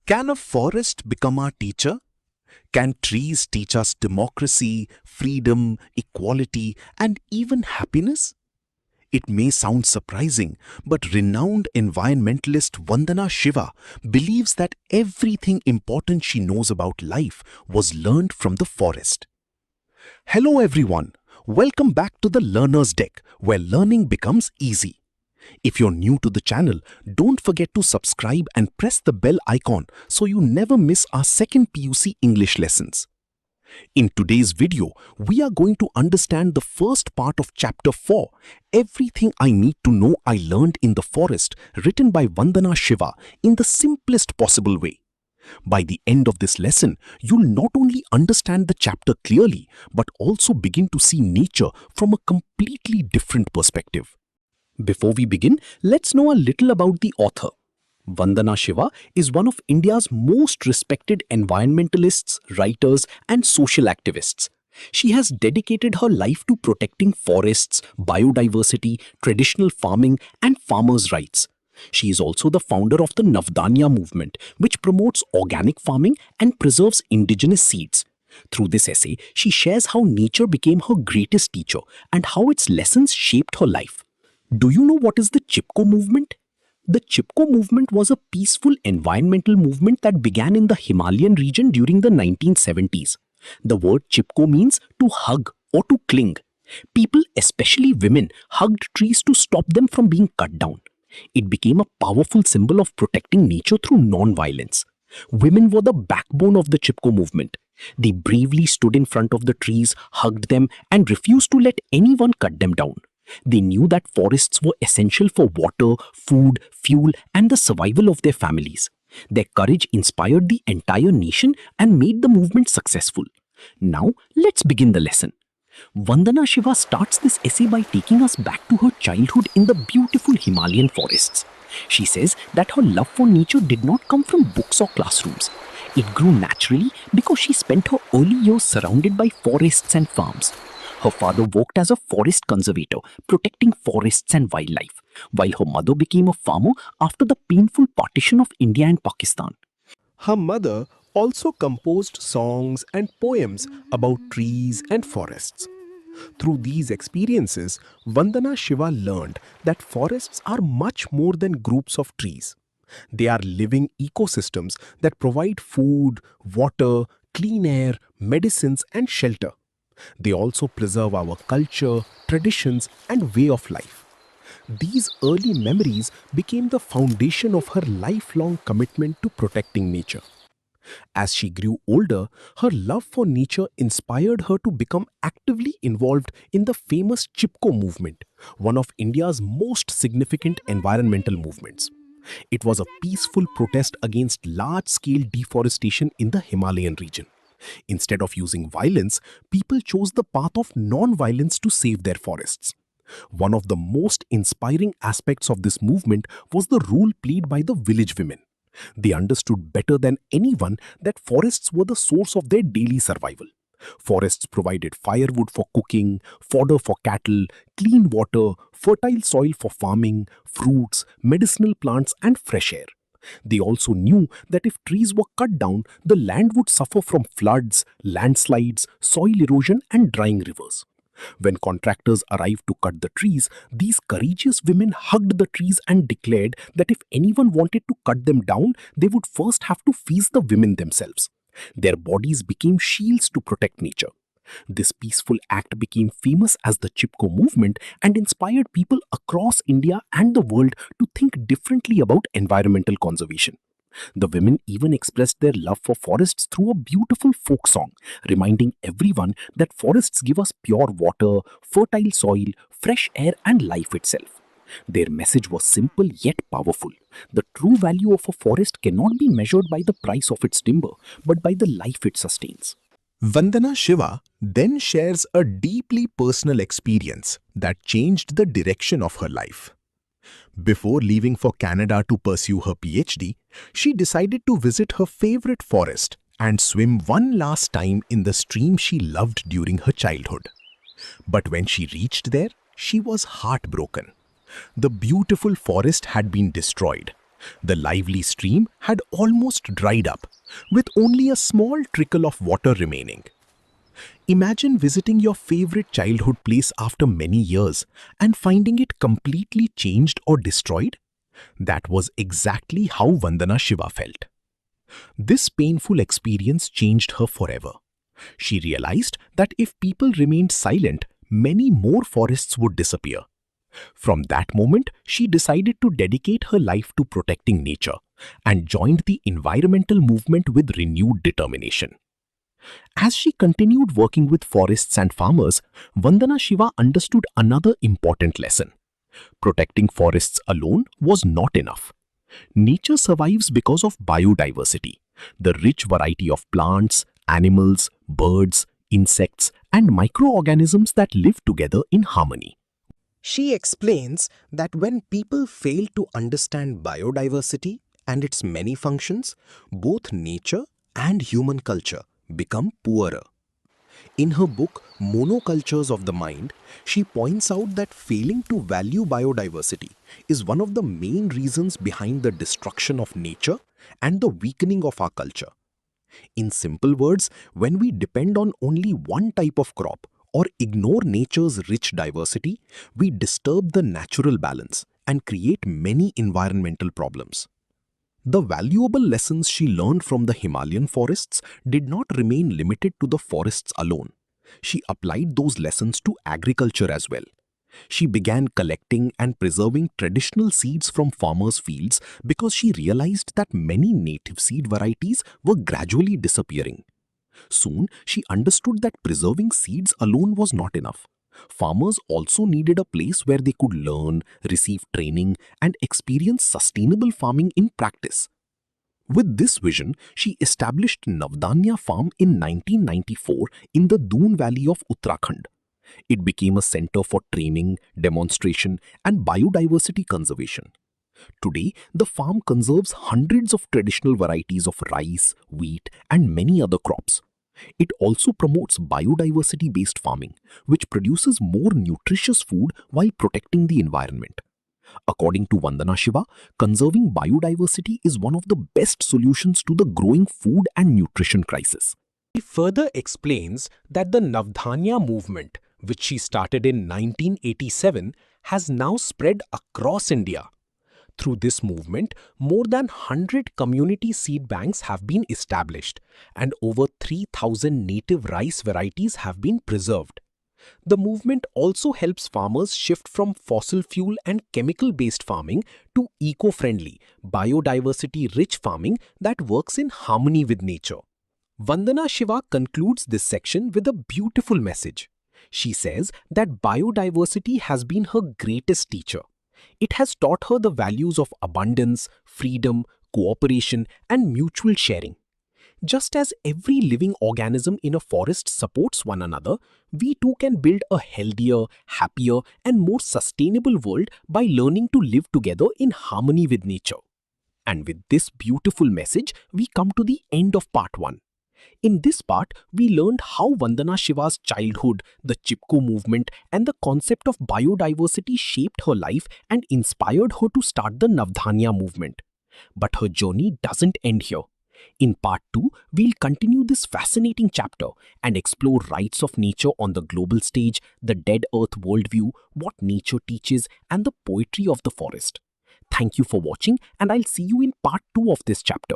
Can a forest become our teacher? Can trees teach us democracy, freedom, equality, and even happiness? It may sound surprising, but renowned environmentalist Vandana Shiva believes that everything important she knows about life was learned from the forest. Hello everyone, welcome back to the Learner's Deck, where learning becomes easy. If you're new to the channel, don't forget to subscribe and press the bell icon so you never miss our second PUC English lessons. In today's video, we are going to understand the first part of Chapter 4, Everything I Need to Know I Learned in the Forest, written by Vandana Shiva in the simplest possible way. By the end of this lesson, you'll not only understand the chapter clearly, but also begin to see nature from a completely different perspective. Before we begin, let's know a little about the author. Vandana Shiva is one of India's most respected environmentalists, writers, and social activists. She has dedicated her life to protecting forests, biodiversity, traditional farming, and farmers' rights. She is also the founder of the Navdanya Movement, which promotes organic farming and preserves indigenous seeds. Through this essay, she shares how nature became her greatest teacher and how its lessons shaped her life. Do you know what is the Chipko Movement? The Chipko Movement was a peaceful environmental movement that began in the Himalayan region during the 1970s. The word Chipko means to hug or to cling. People, especially women, hugged trees to stop them from being cut down. It became a powerful symbol of protecting nature through non-violence. Women were the backbone of the Chipko movement. They bravely stood in front of the trees, hugged them, and refused to let anyone cut them down. They knew that forests were essential for water, food, fuel, and the survival of their families. Their courage inspired the entire nation and made the movement successful. Now, let's begin the lesson. Vandana Shiva starts this essay by taking us back to her childhood in the beautiful Himalayan forests. She says that her love for nature did not come from books or classrooms. It grew naturally because she spent her early years surrounded by forests and farms. Her father worked as a forest conservator, protecting forests and wildlife, while her mother became a farmer after the painful partition of India and Pakistan. Her mother also composed songs and poems about trees and forests. Through these experiences, Vandana Shiva learned that forests are much more than groups of trees. They are living ecosystems that provide food, water, clean air, medicines, and shelter. They also preserve our culture, traditions, and way of life. These early memories became the foundation of her lifelong commitment to protecting nature. As she grew older, her love for nature inspired her to become actively involved in the famous Chipko movement, one of India's most significant environmental movements. It was a peaceful protest against large-scale deforestation in the Himalayan region. Instead of using violence, people chose the path of non-violence to save their forests. One of the most inspiring aspects of this movement was the role played by the village women. They understood better than anyone that forests were the source of their daily survival. Forests provided firewood for cooking, fodder for cattle, clean water, fertile soil for farming, fruits, medicinal plants, and fresh air. They also knew that if trees were cut down, the land would suffer from floods, landslides, soil erosion, and drying rivers. When contractors arrived to cut the trees, these courageous women hugged the trees and declared that if anyone wanted to cut them down, they would first have to feast the women themselves. Their bodies became shields to protect nature. This peaceful act became famous as the Chipko movement and inspired people across India and the world to think differently about environmental conservation. The women even expressed their love for forests through a beautiful folk song, reminding everyone that forests give us pure water, fertile soil, fresh air, and life itself. Their message was simple yet powerful. The true value of a forest cannot be measured by the price of its timber, but by the life it sustains. Vandana Shiva then shares a deeply personal experience that changed the direction of her life. Before leaving for Canada to pursue her PhD, she decided to visit her favorite forest and swim one last time in the stream she loved during her childhood. But when she reached there, she was heartbroken. The beautiful forest had been destroyed. The lively stream had almost dried up, with only a small trickle of water remaining. Imagine visiting your favorite childhood place after many years and finding it completely changed or destroyed. That was exactly how Vandana Shiva felt. This painful experience changed her forever. She realized that if people remained silent, many more forests would disappear. From that moment, she decided to dedicate her life to protecting nature and joined the environmental movement with renewed determination. As she continued working with forests and farmers, Vandana Shiva understood another important lesson. Protecting forests alone was not enough. Nature survives because of biodiversity, the rich variety of plants, animals, birds, insects, and microorganisms that live together in harmony. She explains that when people fail to understand biodiversity and its many functions, both nature and human culture become poorer. In her book, Monocultures of the Mind, she points out that failing to value biodiversity is one of the main reasons behind the destruction of nature and the weakening of our culture. In simple words, when we depend on only one type of crop or ignore nature's rich diversity, we disturb the natural balance and create many environmental problems. The valuable lessons she learned from the Himalayan forests did not remain limited to the forests alone. She applied those lessons to agriculture as well. She began collecting and preserving traditional seeds from farmers' fields because she realized that many native seed varieties were gradually disappearing. Soon, she understood that preserving seeds alone was not enough. Farmers also needed a place where they could learn, receive training, and experience sustainable farming in practice. With this vision, she established Navdanya Farm in 1994 in the Doon Valley of Uttarakhand. It became a center for training, demonstration, and biodiversity conservation. Today, the farm conserves hundreds of traditional varieties of rice, wheat, and many other crops. It also promotes biodiversity-based farming, which produces more nutritious food while protecting the environment. According to Vandana Shiva, conserving biodiversity is one of the best solutions to the growing food and nutrition crisis. She further explains that the Navdanya Movement, which she started in 1987, has now spread across India. Through this movement, more than 100 community seed banks have been established, and over 3,000 native rice varieties have been preserved. The movement also helps farmers shift from fossil fuel and chemical-based farming to eco-friendly, biodiversity-rich farming that works in harmony with nature. Vandana Shiva concludes this section with a beautiful message. She says that biodiversity has been her greatest teacher. It has taught her the values of abundance, freedom, cooperation, and mutual sharing. Just as every living organism in a forest supports one another, we too can build a healthier, happier, and more sustainable world by learning to live together in harmony with nature. And with this beautiful message, we come to the end of part 1. In this part, we learned how Vandana Shiva's childhood, the Chipko movement, and the concept of biodiversity shaped her life and inspired her to start the Navdanya movement. But her journey doesn't end here. In part 2, we'll continue this fascinating chapter and explore rights of nature on the global stage, the dead earth worldview, what nature teaches, and the poetry of the forest. Thank you for watching, and I'll see you in part 2 of this chapter.